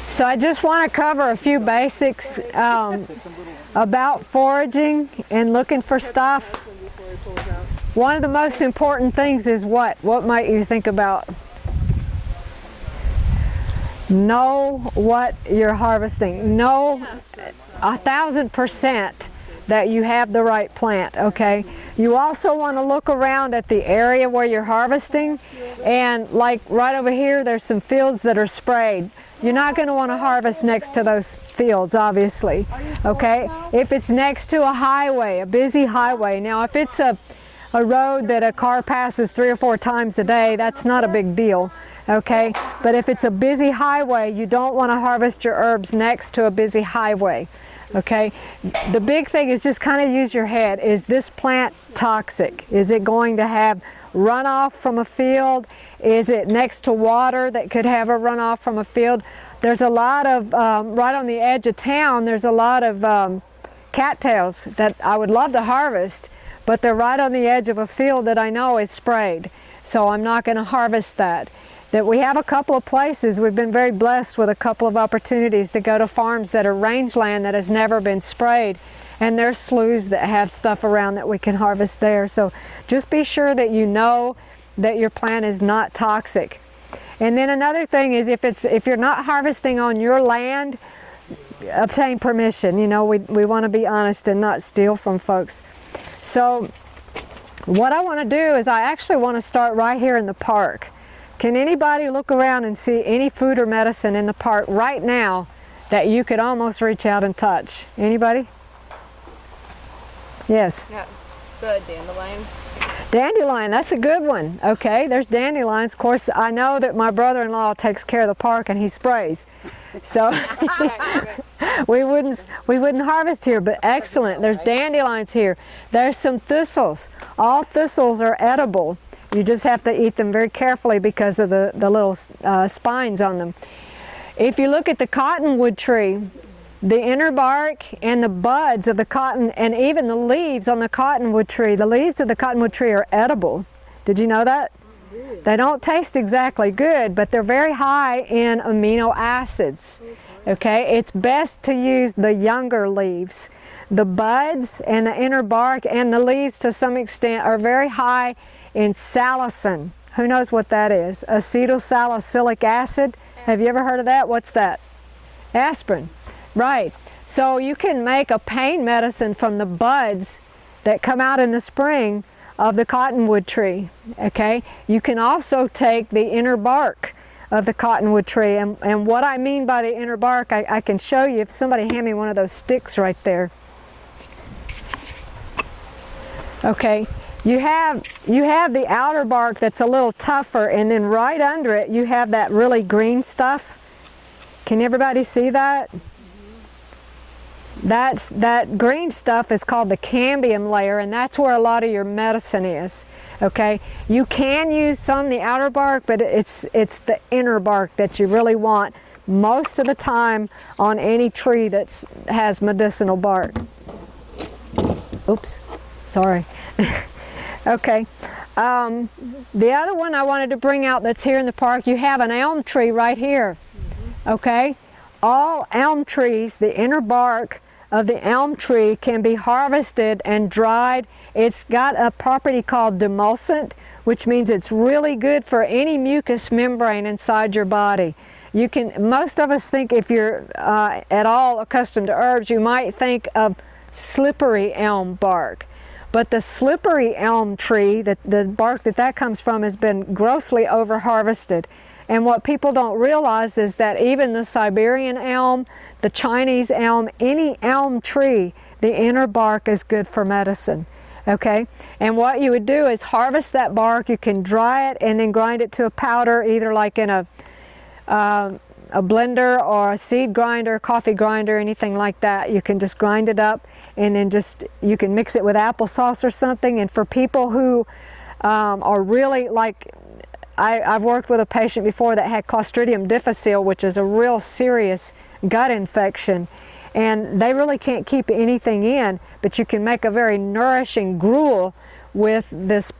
So I just want to cover a few basics about foraging and looking for stuff. One of the most important things is what? What might you think about? Know what you're harvesting. Know 1,000% that you have the right plant, okay? You also want to look around at the area where you're harvesting, and like right over here, there's some fields that are sprayed. You're not going to want to harvest next to those fields, obviously, okay? If it's next to a highway, a busy highway, now if it's a road that a car passes 3 or 4 times a day, that's not a big deal, okay? But if it's a busy highway, you don't want to harvest your herbs next to a busy highway, okay? The big thing is just kind of use your head. Is this plant toxic? Is it going to have runoff from a field? Is it next to water that could have a runoff from a field? There's a lot of, right on the edge of town, there's a lot of cattails that I would love to harvest, but they're right on the edge of a field that I know is sprayed. So I'm not going to harvest that. That we have a couple of places, we've been very blessed with a couple of opportunities to go to farms that are rangeland that has never been sprayed. And there's sloughs that have stuff around that we can harvest there. So just be sure that you know that your plant is not toxic. And then another thing is if you're not harvesting on your land, obtain permission. You know, we want to be honest and not steal from folks. So what I want to do is I actually want to start right here in the park. Can anybody look around and see any food or medicine in the park right now that you could almost reach out and touch? Anybody? Yes? Yeah, the dandelion. Dandelion, that's a good one. Okay, there's dandelions. Of course, I know that my brother-in-law takes care of the park and he sprays. So we wouldn't harvest here, but excellent. There's dandelions here. There's some thistles. All thistles are edible. You just have to eat them very carefully because of the little spines on them. If you look at the cottonwood tree, the inner bark and the buds of the cotton and even the leaves on the cottonwood tree, the leaves of the cottonwood tree are edible. Did you know that? Really? They don't taste exactly good, but they're very high in amino acids. Okay, it's best to use the younger leaves. The buds and the inner bark and the leaves to some extent are very high in salicin. Who knows what that is? Acetylsalicylic acid. Have you ever heard of that? What's that? Aspirin. Right. So you can make a pain medicine from the buds that come out in the spring of the cottonwood tree. Okay. You can also take the inner bark of the cottonwood tree. And what I mean by the inner bark, I can show you if somebody hand me one of those sticks right there. Okay. You have the outer bark that's a little tougher, and then right under it you have that really green stuff. Can everybody see that? That green stuff is called the cambium layer, and that's where a lot of your medicine is. Okay, you can use some of the outer bark, but it's the inner bark that you really want most of the time on any tree that has medicinal bark. Oops, sorry. Okay, the other one I wanted to bring out that's here in the park, you have an elm tree right here. Okay, all elm trees, the inner bark of the elm tree can be harvested and dried. It's got a property called demulcent, which means it's really good for any mucous membrane inside your body. You can, most of us think, if you're at all accustomed to herbs, you might think of slippery elm bark. But the slippery elm tree, the bark that comes from, has been grossly over-harvested. And what people don't realize is that even the Siberian elm, the Chinese elm, any elm tree, the inner bark is good for medicine. Okay? And what you would do is harvest that bark, you can dry it and then grind it to a powder, either like in a blender or a seed grinder, coffee grinder, anything like that. You can just grind it up, and then you can mix it with applesauce or something. And for people who are really like, I've worked with a patient before that had Clostridium difficile, which is a real serious gut infection, and they really can't keep anything in, but you can make a very nourishing gruel with this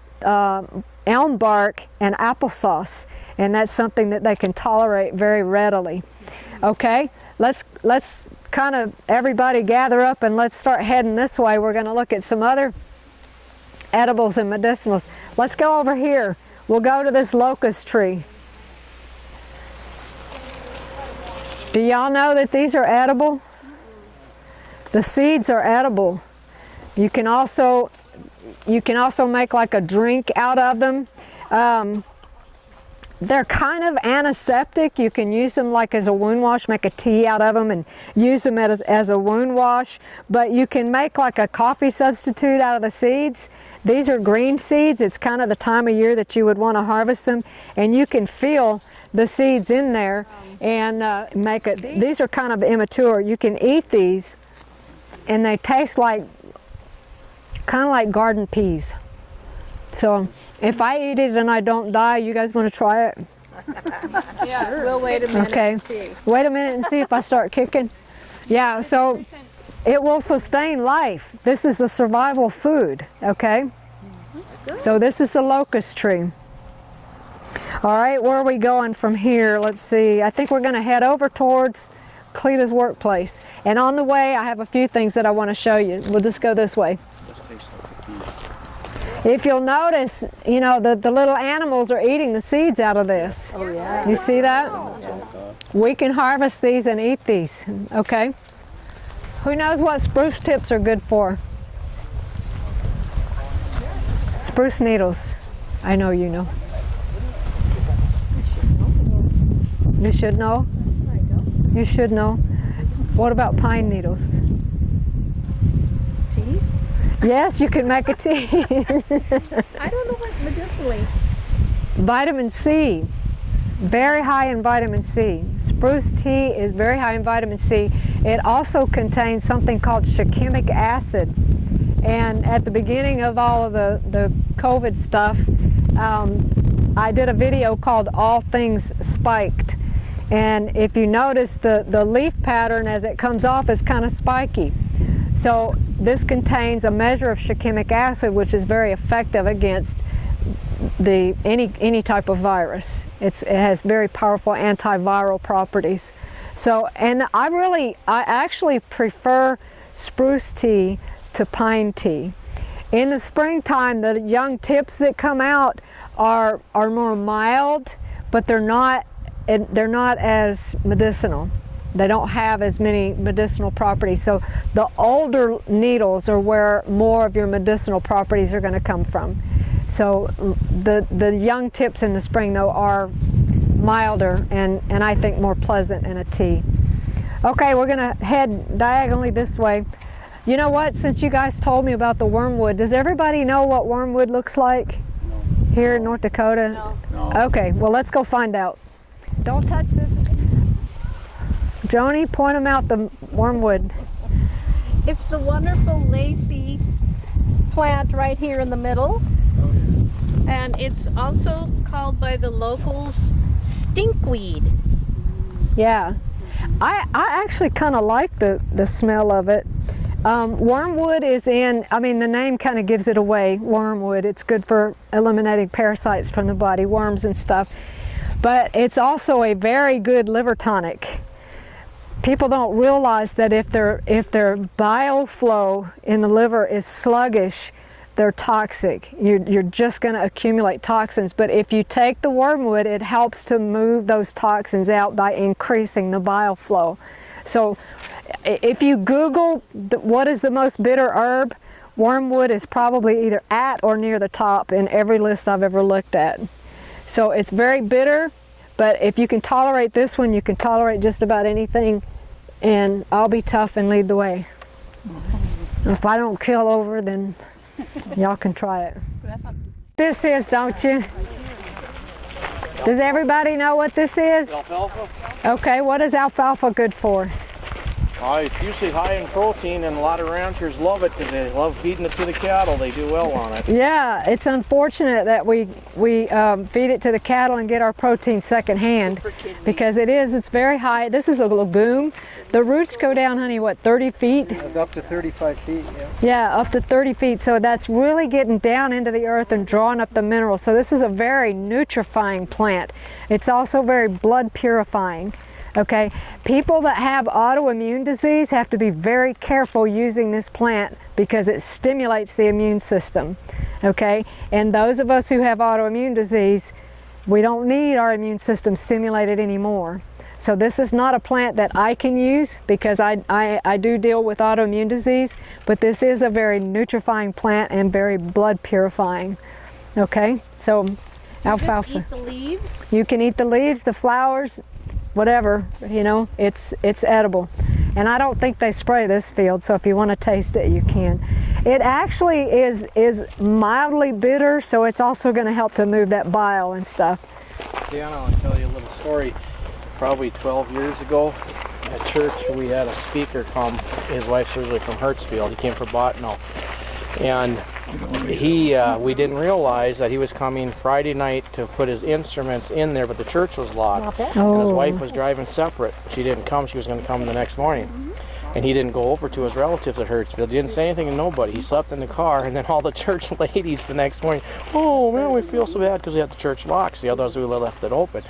elm bark and applesauce, and that's something that they can tolerate very readily. Okay, let's kind of everybody gather up and let's start heading this way. We're going to look at some other edibles and medicinals. Let's go over here. We'll go to this locust tree. Do y'all know that these are edible? The seeds are edible. You can also make like a drink out of them. They're kind of antiseptic. You can use them like as a wound wash, make a tea out of them and use them as a wound wash. But you can make like a coffee substitute out of the seeds. These are green seeds. It's kind of the time of year that you would want to harvest them. And you can feel the seeds in there and make it. These are kind of immature. You can eat these and they taste like, kind of like garden peas. So if I eat it and I don't die, you guys want to try it? Yeah, sure. We'll wait a minute and see. Wait a minute and see if I start kicking. Yeah, so it will sustain life. This is a survival food, okay? So this is the locust tree. All right, where are we going from here? Let's see. I think we're going to head over towards Cleta's workplace. And on the way, I have a few things that I want to show you. We'll just go this way. If you'll notice, you know, the little animals are eating the seeds out of this. Oh, yeah. You see that? We can harvest these and eat these, okay? Who knows what spruce tips are good for? Spruce needles. I know you know. You should know? You should know. What about pine needles? Tea? Yes, you can make a tea. I don't know what medicinally. Vitamin C. Very high in vitamin C. Spruce tea is very high in vitamin C. It also contains something called shikimic acid. And at the beginning of all of the COVID stuff, I did a video called All Things Spiked. And if you notice, the leaf pattern as it comes off is kind of spiky. So this contains a measure of shikimic acid, which is very effective against any type of virus. It has very powerful antiviral properties. So, and I actually prefer spruce tea to pine tea. In the springtime, the young tips that come out are more mild, but they're not as medicinal. They don't have as many medicinal properties. So the older needles are where more of your medicinal properties are going to come from. So the young tips in the spring, though, are milder and I think more pleasant in a tea. Okay, we're going to head diagonally this way. You know what? Since you guys told me about the wormwood, does everybody know what wormwood looks like here in North Dakota? No. Okay, well, let's go find out. Don't touch this. Joni, point them out, the wormwood. It's the wonderful lacy plant right here in the middle. Oh, yeah. And it's also called by the locals stinkweed. Yeah, I actually kind of like the smell of it. Wormwood is in, I mean, the name kind of gives it away, wormwood. It's good for eliminating parasites from the body, worms and stuff. But it's also a very good liver tonic. People don't realize that if their bile flow in the liver is sluggish, they're toxic. You're just going to accumulate toxins. But if you take the wormwood, it helps to move those toxins out by increasing the bile flow. So if you Google what is the most bitter herb, wormwood is probably either at or near the top in every list I've ever looked at. So it's very bitter, but if you can tolerate this one, you can tolerate just about anything, and I'll be tough and lead the way. If I don't kill over, then y'all can try it. This is, don't you? Does everybody know what this is? Alfalfa? Okay, what is alfalfa good for? It's usually high in protein, and a lot of ranchers love it because they love feeding it to the cattle. They do well on it. Yeah, it's unfortunate that we feed it to the cattle and get our protein secondhand, because it's very high. This is a legume. The roots go down, honey, what, 30 feet? Up to 35 feet, yeah. Yeah, up to 30 feet. So that's really getting down into the earth and drawing up the minerals. So this is a very nutrifying plant. It's also very blood purifying. Okay, people that have autoimmune disease have to be very careful using this plant because it stimulates the immune system. Okay, and those of us who have autoimmune disease, we don't need our immune system stimulated anymore. So this is not a plant that I can use because I do deal with autoimmune disease, but this is a very nutrifying plant and very blood purifying. Okay, so alfalfa. Just eat the leaves? You can eat the leaves, the flowers, whatever, you know, it's edible. And I don't think they spray this field, so if you want to taste it, you can. It actually is mildly bitter, so it's also going to help to move that bile and stuff. Dan, I'll tell you a little story. Probably 12 years ago at church, we had a speaker come. His wife's originally from Hertzfield. He came from Botno. And we didn't realize that he was coming Friday night to put his instruments in there, but the church was locked. And his wife was driving separate. She didn't come. She was going to come the next morning. And he didn't go over to his relatives at Hertzfield. He didn't say anything to nobody. He slept in the car, and then all the church ladies the next morning, oh man, we feel so bad because we had the church locked. The others, we left it open.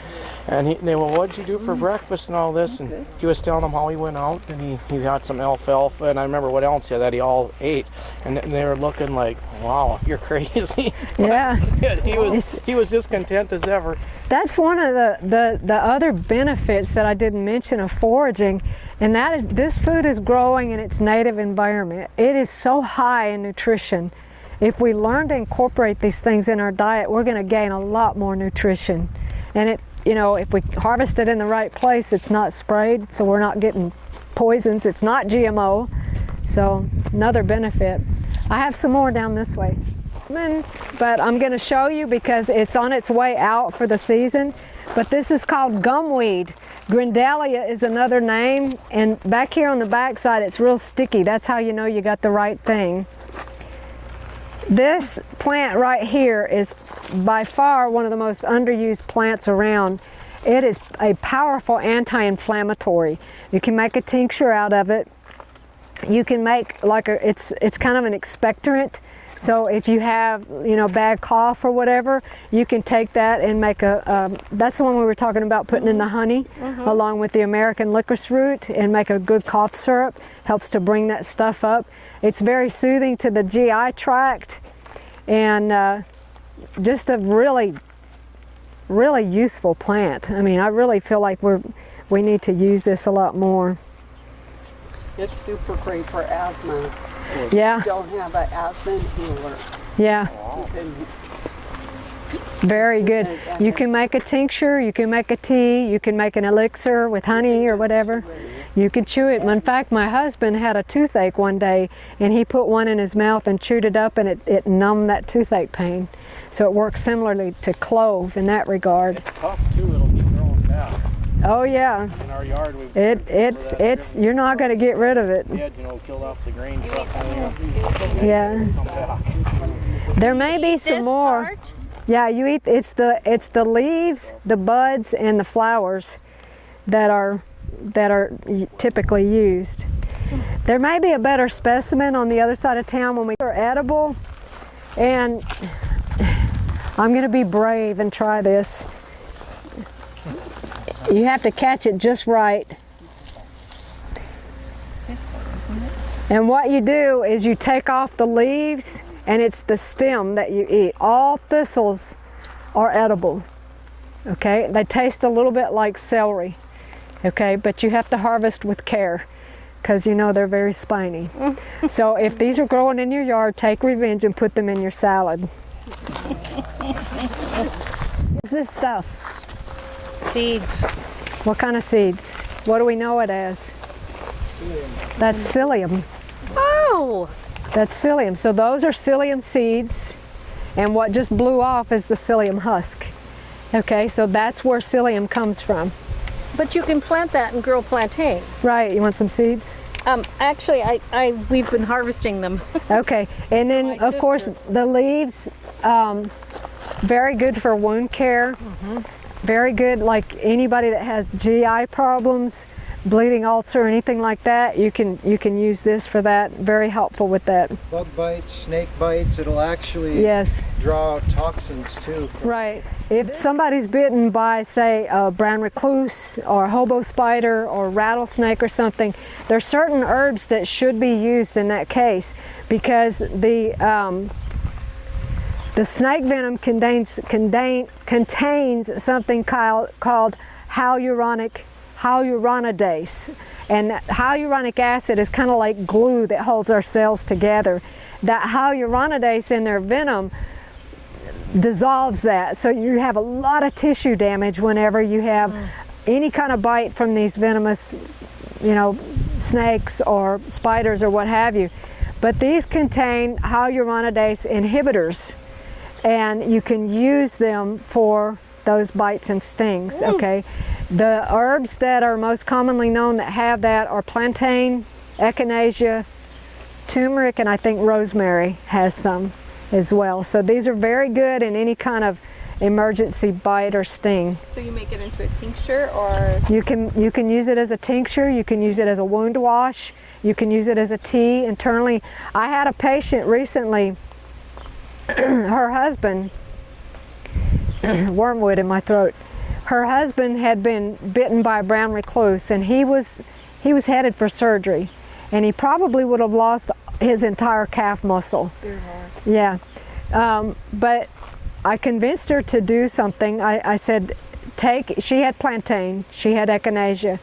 And they were, what'd you do for breakfast and all this? And he was telling them how he went out, and he got some alfalfa, and I remember what else that he all ate. And they were looking like, wow, you're crazy. Yeah. he was just content as ever. That's one of the other benefits that I didn't mention of foraging, and that is this food is growing in its native environment. It is so high in nutrition. If we learn to incorporate these things in our diet, we're going to gain a lot more nutrition. And if we harvest it in the right place, it's not sprayed, so we're not getting poisons. It's not GMO, so another benefit. I have some more down this way, but I'm going to show you because it's on its way out for the season. But this is called gumweed. Grindalia is another name, and back here on the back side it's real sticky. That's how you know you got the right thing. This plant right here is by far one of the most underused plants around. It is a powerful anti-inflammatory. You can make a tincture out of it. You can make it's kind of an expectorant. So if you have, bad cough or whatever, you can take that and make that's the one we were talking about, putting in the honey along with the American licorice root and make a good cough syrup. Helps to bring that stuff up. It's very soothing to the GI tract and just a really, really useful plant. I mean, I really feel like we need to use this a lot more. It's super great for asthma. Yeah. If you don't have an asthma inhaler. Yeah. Very good. You can make a tincture, you can make a tea, you can make an elixir with honey or whatever. You can chew it. In fact, my husband had a toothache one day and he put one in his mouth and chewed it up, and it numbed that toothache pain. So it works similarly to clove in that regard. It's tough too, it'll keep growing back. Oh yeah. In our yard it's you're not going to get rid of it. Killed off the grain. Yeah. There may be some more. Part? Yeah, you eat it's the leaves, the buds, and the flowers that are typically used. There may be a better specimen on the other side of town when they're edible, and I'm going to be brave and try this. You have to catch it just right. And what you do is you take off the leaves, and it's the stem that you eat. All thistles are edible. Okay, they taste a little bit like celery. Okay, but you have to harvest with care because they're very spiny. So if these are growing in your yard, take revenge and put them in your salad. What's this stuff? Seeds. What kind of seeds? What do we know it as? Psyllium. That's psyllium. Oh! That's psyllium. So those are psyllium seeds, and what just blew off is the psyllium husk. Okay, so that's where psyllium comes from. But you can plant that and grow plantain. Right, you want some seeds? Actually, we've been harvesting them. Okay, and then My of course sister. the leaves, very good for wound care. Very good, like anybody that has GI problems, bleeding ulcer, anything like that, you can use this for that. Very helpful with that. Bug bites, snake bites, it'll actually Yes, draw out toxins too. right. If somebody's bitten by, say, a brown recluse or a hobo spider or rattlesnake or something, there's certain herbs that should be used in that case, because the snake venom contains something called hyaluronidase, and hyaluronic acid is kind of like glue that holds our cells together. That hyaluronidase in their venom dissolves that, so you have a lot of tissue damage whenever you have any kind of bite from these venomous, snakes or spiders or what have you. But these contain hyaluronidase inhibitors, and you can use them for those bites and stings. Okay, the herbs that are most commonly known that have that are plantain, echinacea, turmeric, and I think rosemary has some as well. So these are very good in any kind of emergency bite or sting. So you make it into a tincture, or You can use it as a tincture, you can use it as a wound wash, you can use it as a tea internally. I had a patient recently, her husband, wormwood in my throat. Her husband had been bitten by a brown recluse, and he was headed for surgery, and he probably would have lost his entire calf muscle. Yeah, but I convinced her to do something. I said, she had plantain, she had echinacea,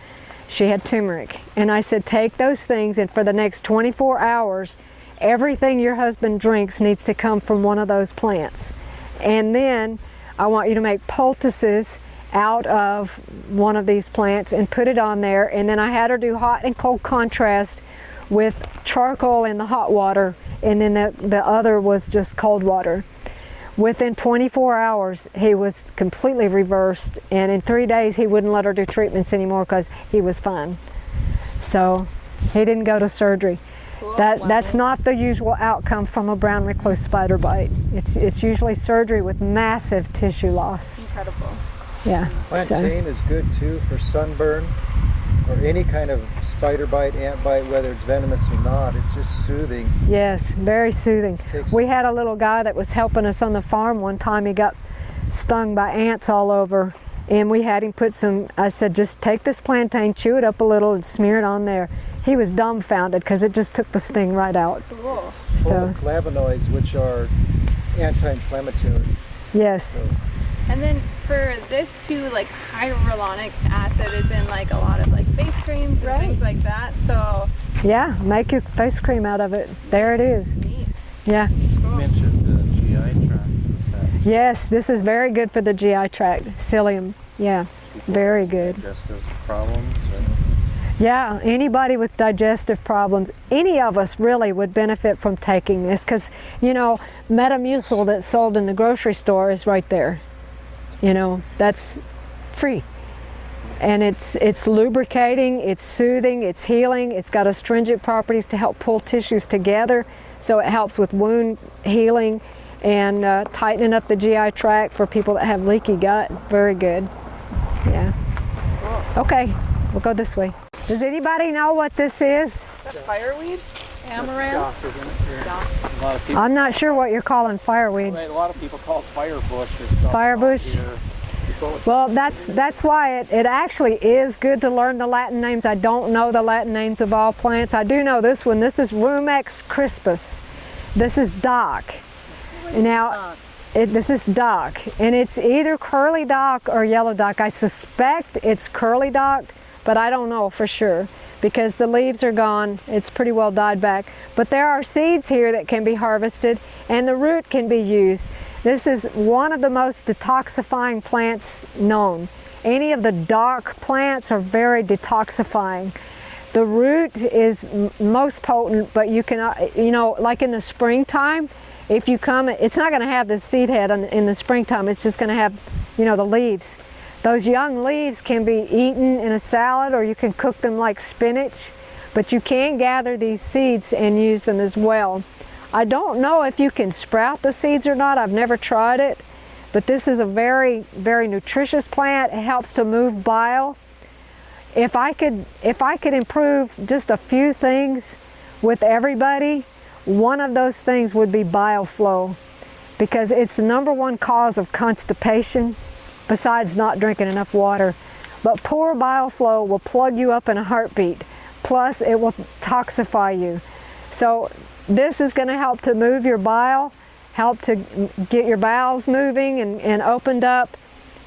she had turmeric, and I said, take those things, and for the next 24 hours, everything your husband drinks needs to come from one of those plants. And then I want you to make poultices out of one of these plants and put it on there. And then I had her do hot and cold contrast with charcoal in the hot water, and then the other was just cold water. Within 24 hours, he was completely reversed, and in 3 days, he wouldn't let her do treatments anymore because he was fine. So he didn't go to surgery. That's not the usual outcome from a brown recluse spider bite. It's usually surgery with massive tissue loss. incredible. Yeah. Plantain is good too for sunburn or any kind of spider bite, ant bite, whether it's venomous or not. It's just soothing. Yes, very soothing. Takes- We had a little guy that was helping us on the farm one time. He got stung by ants all over, and we had him put some, I said, just take this plantain, chew it up a little, and smear it on there. He was dumbfounded because it just took the sting right out. Cool. Full So, of flavonoids, which are anti-inflammatory. yes. So And then for this too, like hyaluronic acid is in like a lot of like face creams and things like that. So Yeah, make your face cream out of it. There it is. neat. Yeah. You mentioned the GI tract. Yes, this is very good for the GI tract. Psyllium. Yeah, very good. Digestive problems. Yeah, anybody with digestive problems, any of us really would benefit from taking this, because, Metamucil that's sold in the grocery store is right there. That's free. And it's lubricating, it's soothing, it's healing, it's got astringent properties to help pull tissues together, so it helps with wound healing and tightening up the GI tract for people that have leaky gut. Very good. Yeah. Okay, we'll go this way. Does anybody know what this is? Fireweed? Amaranth. A lot of people, I'm not sure what you're calling fireweed. a lot of people call it firebush or something. Firebush? Here. Well, that's why it actually is good to learn the Latin names. I don't know the Latin names of all plants. I do know this one. This is Rumex crispus. This is dock. Now, this is dock, and it's either curly dock or yellow dock. I suspect it's curly dock, but I don't know for sure because the leaves are gone. It's pretty well died back. But there are seeds here that can be harvested, and the root can be used. This is one of the most detoxifying plants known. Any of the dock plants are very detoxifying. The root is most potent, but you can, like in the springtime, if you come, it's not going to have the seed head in the springtime. It's just going to have, the leaves. Those young leaves can be eaten in a salad, or you can cook them like spinach, but you can gather these seeds and use them as well. I don't know if you can sprout the seeds or not. I've never tried it, but this is a very, very nutritious plant. It helps to move bile. If I could improve just a few things with everybody, one of those things would be bile flow, because it's the #1 cause of constipation, besides not drinking enough water. But poor bile flow will plug you up in a heartbeat, plus it will toxify you. So this is going to help to move your bile, help to get your bowels moving and opened up.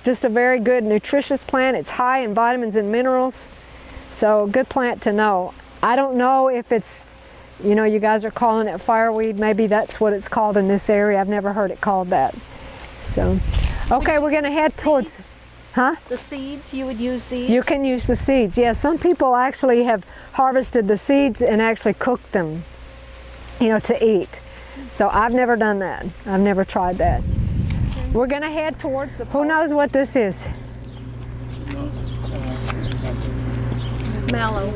Just a very good nutritious plant. It's high in vitamins and minerals, so a good plant to know. I don't know if it's, you know, you guys are calling it fireweed. Maybe that's what it's called in this area. I've never heard it called that. So, okay, we're going to head towards, The seeds, you would use these? You can use the seeds. Yeah, some people actually have harvested the seeds and actually cooked them, you know, to eat. So I've never done that. I've never tried that. We're going to head towards the... Who knows what this is? Mallow.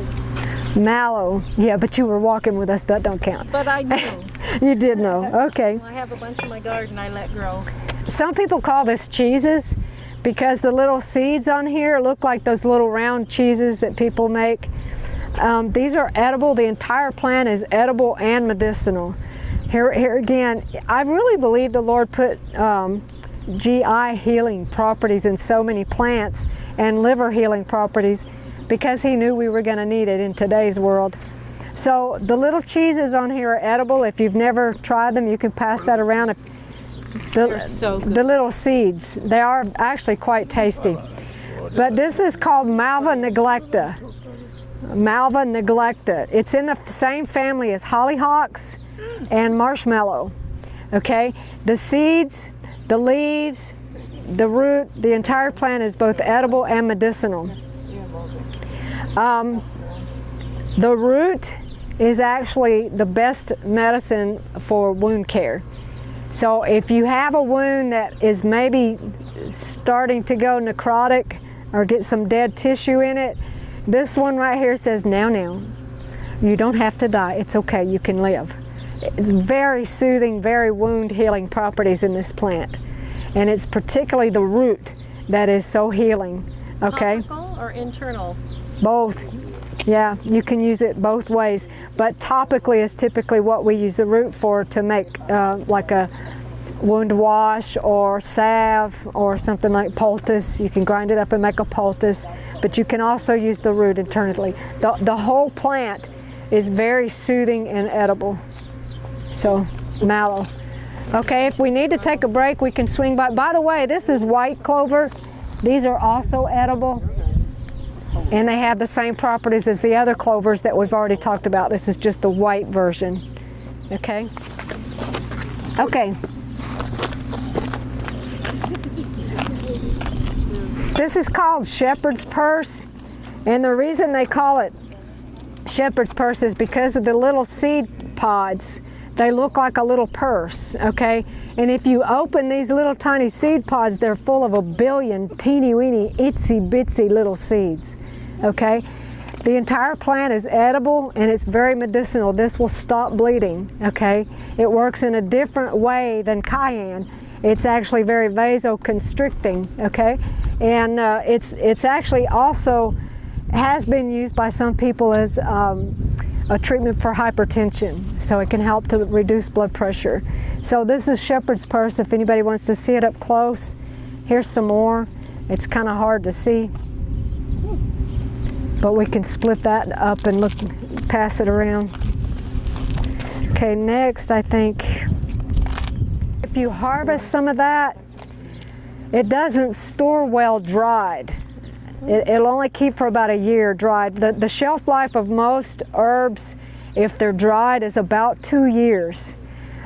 Mallow. Yeah, but you were walking with us. That don't count. But I knew. You did know. Okay. I have a bunch in my garden I let grow. Some people call this cheeses because the little seeds on here look like those little round cheeses that people make. These are edible. The entire plant is edible and medicinal. Here again, I really believe the Lord put GI healing properties in so many plants and liver healing properties because He knew we were going to need it in today's world. So the little cheeses on here are edible. If you've never tried them, you can pass that around. They're so good. The little seeds, they are actually quite tasty. But this is called Malva neglecta. Malva neglecta. It's in the same family as hollyhocks and marshmallow. Okay? The seeds, the leaves, the root, the entire plant is both edible and medicinal. The root is actually the best medicine for wound care. So if you have a wound that is maybe starting to go necrotic or get some dead tissue in it, this one right here says, now, you don't have to die. It's okay, you can live. It's very soothing, very wound healing properties in this plant. And it's particularly the root that is so healing, okay? Topical or internal? Both. Yeah, you can use it both ways, but topically is typically what we use the root for, to make like a wound wash or salve or something like poultice. You can grind it up and make a poultice, but you can also use the root internally. The whole plant is very soothing and edible. So, mallow. Okay, if we need to take a break, we can swing by. By the way, this is white clover. These are also edible. And they have the same properties as the other clovers that we've already talked about. This is just the white version. Okay? Okay. This is called shepherd's purse. And the reason they call it shepherd's purse is because of the little seed pods. They look like a little purse, okay? And if you open these little tiny seed pods, they're full of 1 billion teeny-weeny, itsy-bitsy little seeds, okay? The entire plant is edible and it's very medicinal. This will stop bleeding, okay? It works in a different way than cayenne. It's actually very vasoconstricting, okay? And it's actually also has been used by some people as a treatment for hypertension, so it can help to reduce blood pressure. So this is shepherd's purse. If anybody wants to see it up close, here's some more. It's kind of hard to see, but we can split that up and look, pass it around. Okay, next, I think if you harvest some of that, it doesn't store well dried. It'll only keep for about a year dried. The shelf life of most herbs, if they're dried, is about 2 years.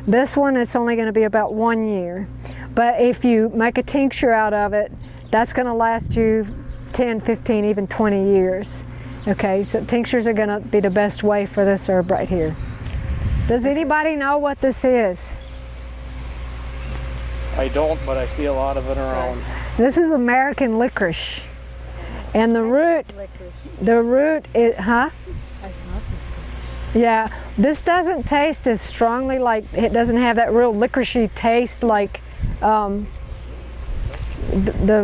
This one, it's only going to be about 1 year. But if you make a tincture out of it, that's going to last you 10, 15, even 20 years. Okay, so tinctures are going to be the best way for this herb right here. Does anybody know what this is? I don't, but I see a lot of it around. This is American licorice. And the root is, huh? Yeah, this doesn't taste as strongly, like it doesn't have that real licoricey taste like the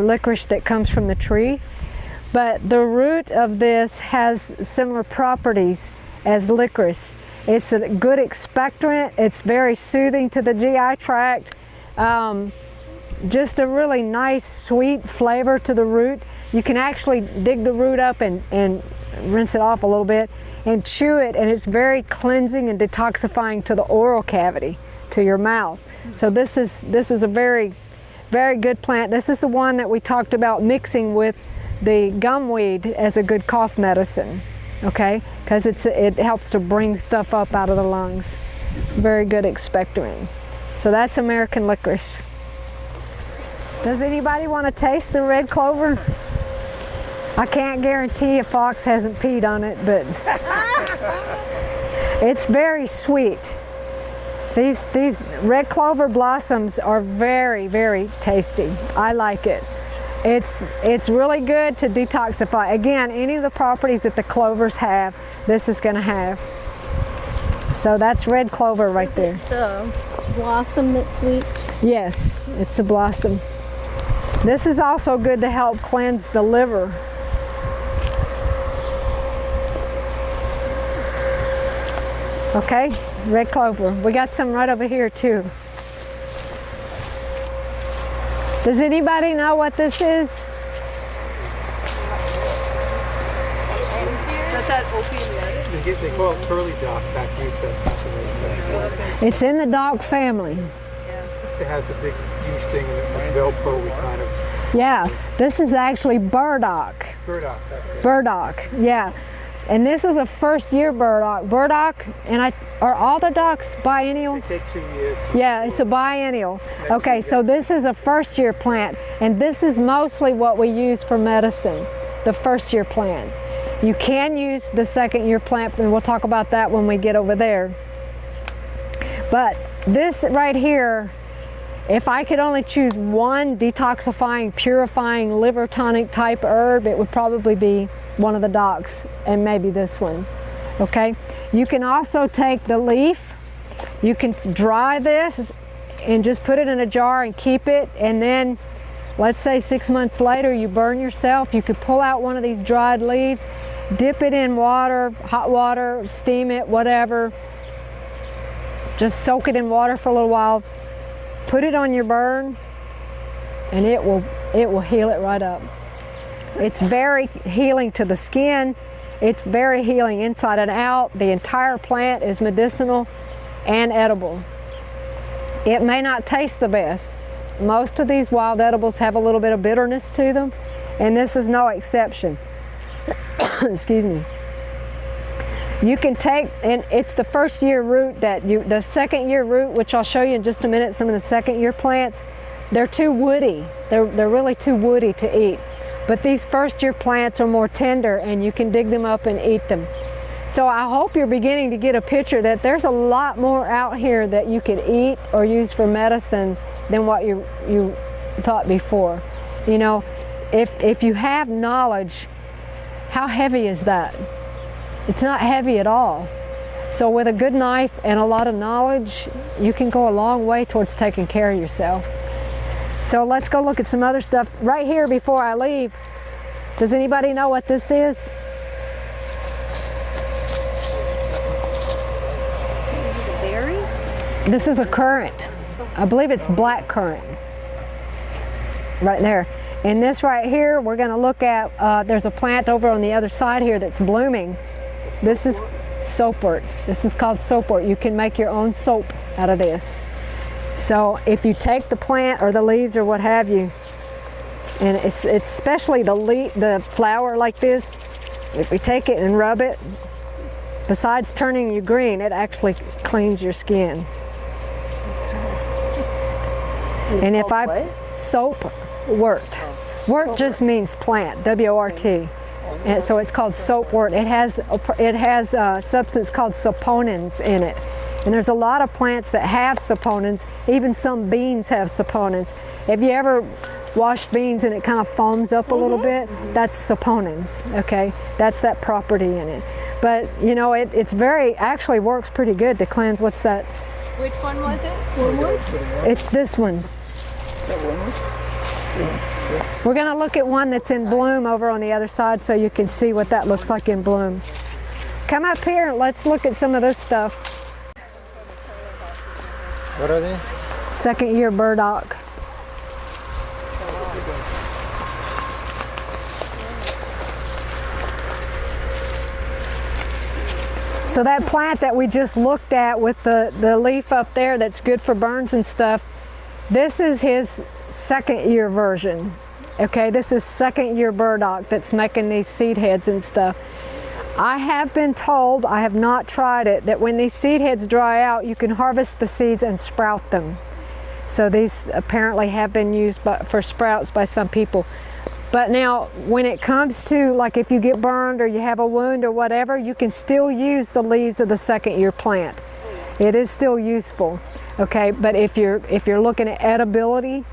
licorice that comes from the tree. But the root of this has similar properties as licorice. It's a good expectorant. It's very soothing to the GI tract. Just a really nice sweet flavor to the root. You can actually dig the root up and rinse it off a little bit and chew it, and it's very cleansing and detoxifying to the oral cavity, to your mouth. So this is a very, very good plant. This is the one that we talked about mixing with the gumweed as a good cough medicine, okay? Because it helps to bring stuff up out of the lungs. Very good expectorant. So that's American licorice. Does anybody want to taste the red clover? I can't guarantee a fox hasn't peed on it, but it's very sweet. These red clover blossoms are very, very tasty. I like it. It's really good to detoxify. Again, any of the properties that the clovers have, this is going to have. So that's red clover right there. The blossom that's sweet? Yes, it's the blossom. This is also good to help cleanse the liver. Okay, red clover. We got some right over here too. Does anybody know what this is? That's that opium lettuce. They call it curly dock back east. It's in the dock family. It has the big, huge thing in the Velcro kind of. Yeah, this is actually burdock. Burdock, that's it. Burdock, yeah. And this is a first-year burdock. Burdock, are all the docks biennial? They take 2 years. Yeah, it's a biennial. Okay, so this is a first-year plant, and this is mostly what we use for medicine, the first-year plant. You can use the second-year plant, and we'll talk about that when we get over there. But this right here, if I could only choose one detoxifying, purifying, liver tonic type herb, it would probably be one of the docks, and maybe this one. Okay, you can also take the leaf, you can dry this and just put it in a jar and keep it, and then let's say 6 months later you burn yourself, you could pull out one of these dried leaves, dip it in water, hot water, steam it, whatever, just soak it in water for a little while, put it on your burn, and it will heal it right up. It's very healing to the skin. It's very healing inside and out. The entire plant is medicinal and edible. It may not taste the best. Most of these wild edibles have a little bit of bitterness to them, and this is no exception. Excuse me. You can take, and it's the first year root the second year root, which I'll show you in just a minute, some of the second year plants, they're too woody. They're really too woody to eat. But these first year plants are more tender, and you can dig them up and eat them. So I hope you're beginning to get a picture that there's a lot more out here that you could eat or use for medicine than what you thought before. You know, if you have knowledge, how heavy is that? It's not heavy at all. So with a good knife and a lot of knowledge, you can go a long way towards taking care of yourself. So let's go look at some other stuff. Right here before I leave, does anybody know what this is? Is it a berry? This is a currant. I believe it's black currant. Right there. And this right here, we're going to look at, there's a plant over on the other side here that's blooming. This is soapwort. This is called soapwort. You can make your own soap out of this. So if you take the plant or the leaves or what have you, and it's especially the flower like this, if you take it and rub it, besides turning you green, it actually cleans your skin. And if soapwort. Wort just means plant, W-O-R-T. And so it's called soapwort. It has a substance called saponins in it. And there's a lot of plants that have saponins. Even some beans have saponins. Have you ever washed beans and it kind of foams up a little bit, that's saponins, okay? That's that property in it. But you know, it's very, actually works pretty good to cleanse. What's that? Which one was it? Wormwood? It's this one. Is that wormwood? We're gonna look at one that's in bloom over on the other side so you can see what that looks like in bloom. Come up here and let's look at some of this stuff. What are they? Second year burdock. So that plant that we just looked at with the leaf up there that's good for burns and stuff, this is his second year version. Okay, this is second year burdock that's making these seed heads and stuff. I have been told, I have not tried it, that when these seed heads dry out, you can harvest the seeds and sprout them. So these apparently have been used for sprouts by some people. But now, when it comes to, like if you get burned or you have a wound or whatever, you can still use the leaves of the second year plant. It is still useful, okay? But if you're looking at edibility,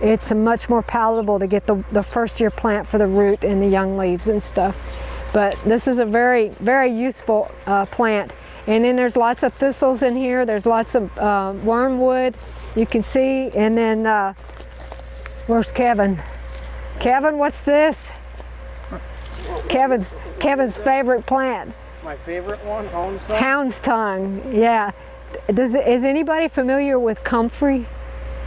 it's much more palatable to get the first year plant for the root and the young leaves and stuff. But this is a very, very useful plant. And then there's lots of thistles in here. There's lots of wormwood, you can see. And then, where's Kevin? Kevin, what's this? Kevin's favorite plant. My favorite one, hound's tongue. Hound's tongue, yeah. Is anybody familiar with comfrey?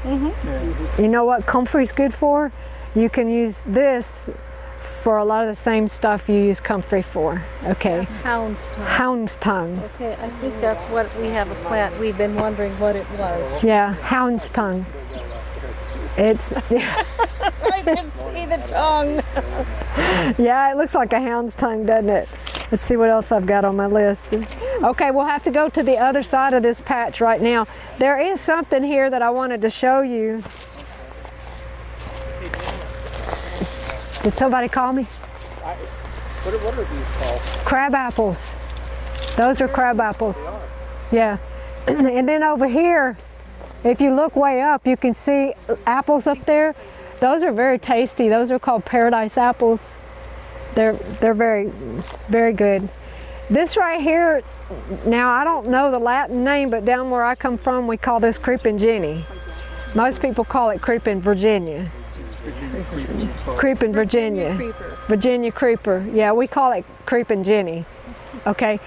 You know what comfrey's good for? You can use this for a lot of the same stuff you use comfrey for. Okay. That's hound's tongue. Hound's tongue. Okay, I think that's what we have a plant. We've been wondering what it was. Yeah, hound's tongue. It's I didn't see the tongue. yeah, it looks like a hound's tongue, doesn't it? Let's see what else I've got on my list. Okay, we'll have to go to the other side of this patch right now. There is something here that I wanted to show you. Did somebody call me? What are these called? Crab apples. Those are crab apples. Yeah. And then over here, if you look way up, you can see apples up there. Those are very tasty. Those are called paradise apples. They're very, very good. This right here, now I don't know the Latin name, but down where I come from, we call this creeping Jenny. Most people call it creeping Virginia. Creeping Virginia. Virginia creeper. Yeah, we call it creeping Jenny. Okay.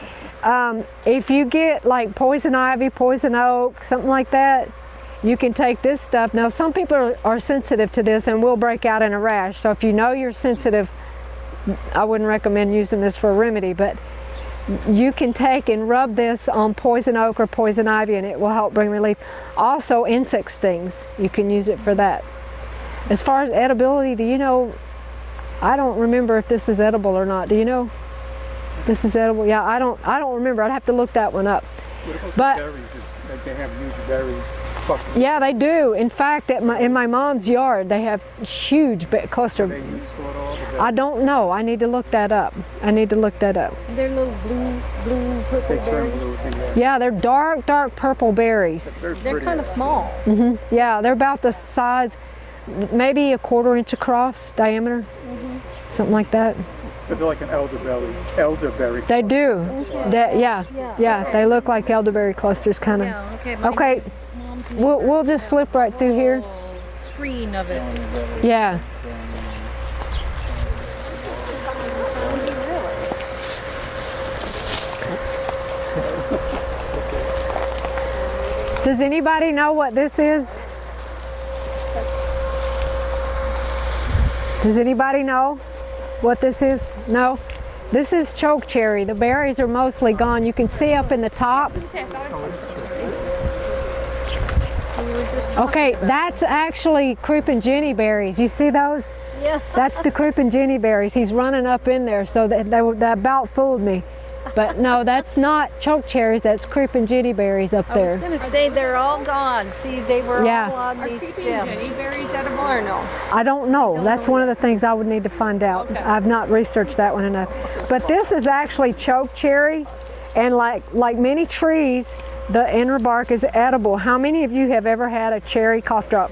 If you get like poison ivy, poison oak, something like that, you can take this stuff. Now, some people are sensitive to this and will break out in a rash. So if you know you're sensitive, I wouldn't recommend using this for a remedy, but you can take and rub this on poison oak or poison ivy and it will help bring relief. Also, insect stings, you can use it for that. As far as edibility, do you know, I don't remember if this is edible or not. Do you know? This is edible? Yeah, I don't remember. I'd have to look that one up. What about But the berries? They have huge berries clusters. yeah, they do. In fact, in my mom's yard, they have huge cluster. They use for all the berries. I don't know. I need to look that up. They're little blue, purple They turn berries. blue. Yeah, they're dark purple berries. They're kind of small. Yeah, they're about the size, maybe a 1/4 inch across diameter, something like that. But they're like an elderberry. They do. Yeah, they look like elderberry clusters, kind of. Yeah, okay. my Okay, we'll just slip right through here. whole screen of it. Yeah. Does anybody know what this is? Does anybody know what this is? No? This is choke cherry. The berries are mostly gone. You can see up in the top. Okay, that's actually creeping Jenny berries. You see those? Yeah. That's the creeping Jenny berries. He's running up in there, so that about fooled me. But no, that's not choke cherries. That's creeping Jenny berries up I was there. going to say they're all gone. See, they were Yeah. all on Are these creeping stems. Jenny berries edible or no? I don't know. That's one of the things I would need to find out. Okay. I've not researched that one enough. But this is actually choke cherry, and like many trees, the inner bark is edible. How many of you have ever had a cherry cough drop?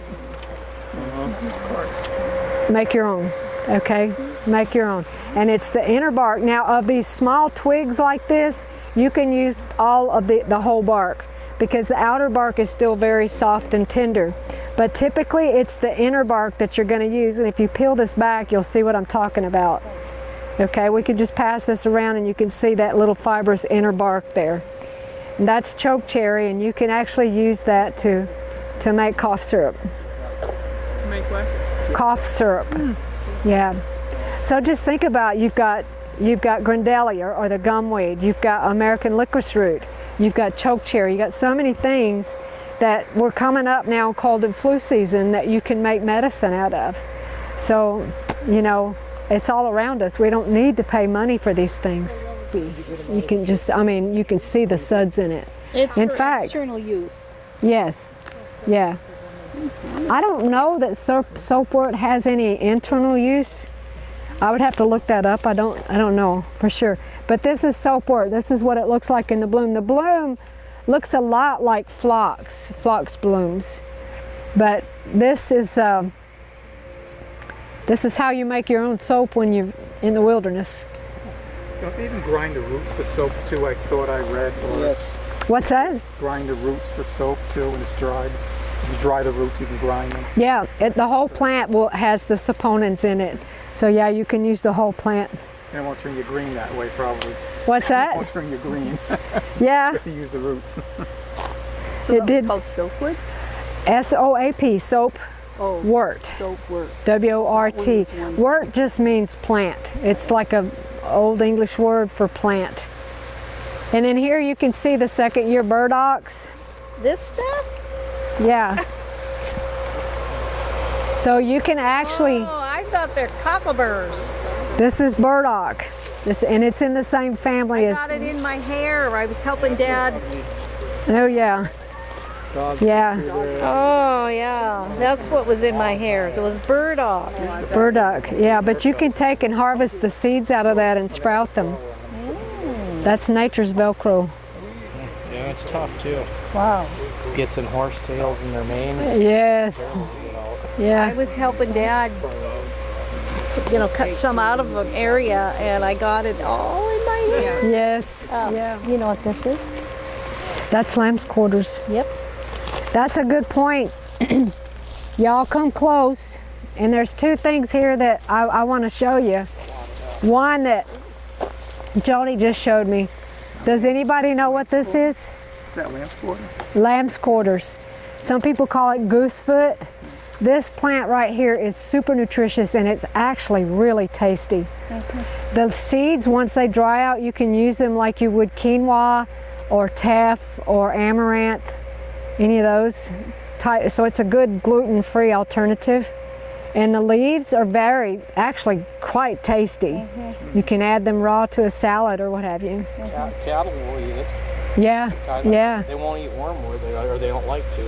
Of course. make your own, okay? Make your own. And it's the inner bark. Now, of these small twigs like this, you can use all of the whole bark, because the outer bark is still very soft and tender. But typically it's the inner bark that you're going to use, and if you peel this back, you'll see what I'm talking about. Okay, we could just pass this around and you can see that little fibrous inner bark there. And that's chokecherry, and you can actually use that to make cough syrup. Make what? Cough syrup. Yeah. So just think about, you've got grindelia or the gumweed, you've got American licorice root, you've got chokecherry, you've got so many things that we're coming up now, cold and flu season, that you can make medicine out of. So, you know, it's all around us. We don't need to pay money for these things. You can just, I mean, you can see the suds in it. It's in for fact, external use. Yes, yeah. I don't know that soapwort has any internal use. I would have to look that up. I don't know for sure. But this is soapwort. This is what it looks like in the bloom. The bloom looks a lot like phlox blooms. But this is how you make your own soap when you're in the wilderness. Don't they even grind the roots for soap too? I thought I read. Or Yes. What's that? grind the roots for soap too when it's dried. If you dry the roots, you can grind them. Yeah, the whole plant has the saponins in it. So yeah, you can use the whole plant. And it won't turn you green that way, probably. What's It that? won't turn you green Yeah, if you use the roots. So It that did. was called Soapwood? SOAP, soap Oh, wort. Soapwort. W-O-R-T. Wort is one. Wort just means plant. It's like a old English word for plant. And then here you can see the second year burdocks. This stuff? Yeah. So you can actually, Oh, I thought they're cockleburs. this is burdock. And it's in the same family I as, got it in my hair. I was helping Dad. oh yeah. Dogs Yeah. through there. Oh, yeah. That's what was in my hair. It was burdock. Burdock, yeah, but you can take and harvest the seeds out of that and sprout them. That's nature's Velcro. Yeah, it's tough too. Wow. Get some horsetails in their manes. Yes. I Yeah. was helping Dad, cut some out of an area, and I got it all in my hair. Yes. Yeah. You know what this is? That's lamb's quarters. Yep. That's a good point. Y'all come close. And there's two things here that I want to show you. One that Joni just showed me. Does anybody know what this is? Is that lamb's quarter? Lamb's quarters. Some people call it goosefoot. This plant right here is super nutritious, and it's actually really tasty. The seeds, once they dry out, you can use them like you would quinoa or teff or amaranth, any of those. So it's a good gluten-free alternative. And the leaves are actually quite tasty. You can add them raw to a salad or what have you. Cattle will eat it. Yeah, Kind of. yeah. They won't eat wormwood, or they don't like to.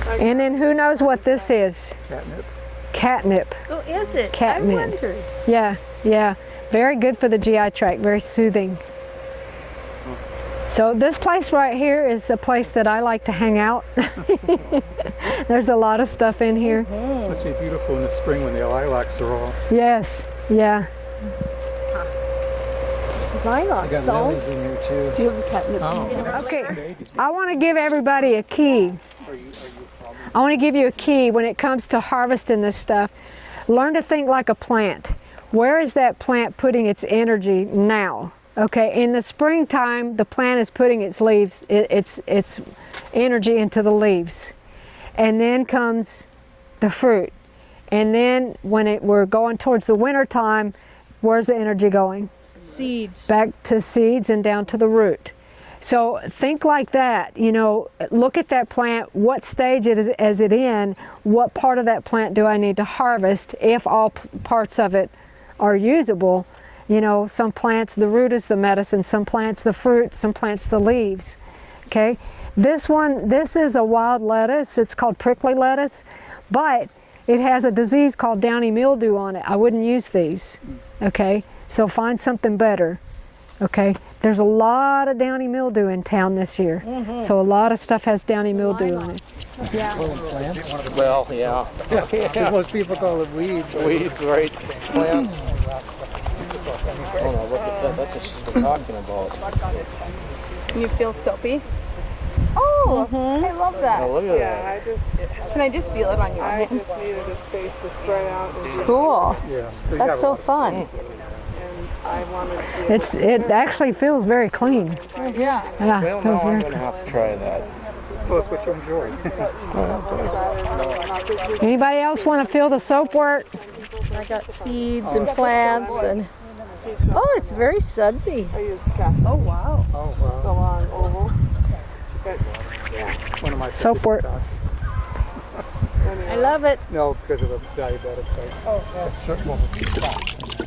But And then who knows what this is? Catnip. Catnip. Oh, is it? Catnip. I wondered. Yeah, yeah. Very good for the GI tract, very soothing. So this place right here is a place that I like to hang out. There's a lot of stuff in here. Must be beautiful in the spring when the lilacs are off. Yes, yeah. Lilac I got lemons in sauce. here too. Do you have a catnip? Oh. Okay, I want to give everybody a key. I want to give you a key when it comes to harvesting this stuff. Learn to think like a plant. Where is that plant putting its energy now? Okay, in the springtime, the plant is putting its leaves, its energy into the leaves. And then comes the fruit. And then when we're going towards the winter time, where's the energy going? Seeds. Back to seeds and down to the root. So think like that, look at that plant, what stage is it in, what part of that plant do I need to harvest if all parts of it are usable. Some plants, the root is the medicine, some plants the fruit, some plants the leaves. Okay, this is a wild lettuce, it's called prickly lettuce, but it has a disease called downy mildew on it. I wouldn't use these, okay? So find something better. Okay, there's a lot of downy mildew in town this year, so a lot of stuff has downy mildew on it. Well, yeah. Most people call it weeds. Weeds, right? Plants. Oh no, look at that. That's what she's been talking about. You feel soapy? Oh, I love that. Oh, look at Yeah, that. Can I just feel it on your I hand? just needed a space to spread out and do Cool. Yeah. That's so fun. and I wanted to be It actually feels very clean. Yeah. Yeah, Well, it feels now I'm very. going to have to try that. Well, that's what you enjoy. Anybody else want to feel the soapwort? I got seeds and plants and oh, it's very sudsy. I use cast. Oh wow. Oh, wow. The long oval. But One of my Soapwort. favorite stocks. I love it. No, because of a diabetic type. Oh, yeah. Sure.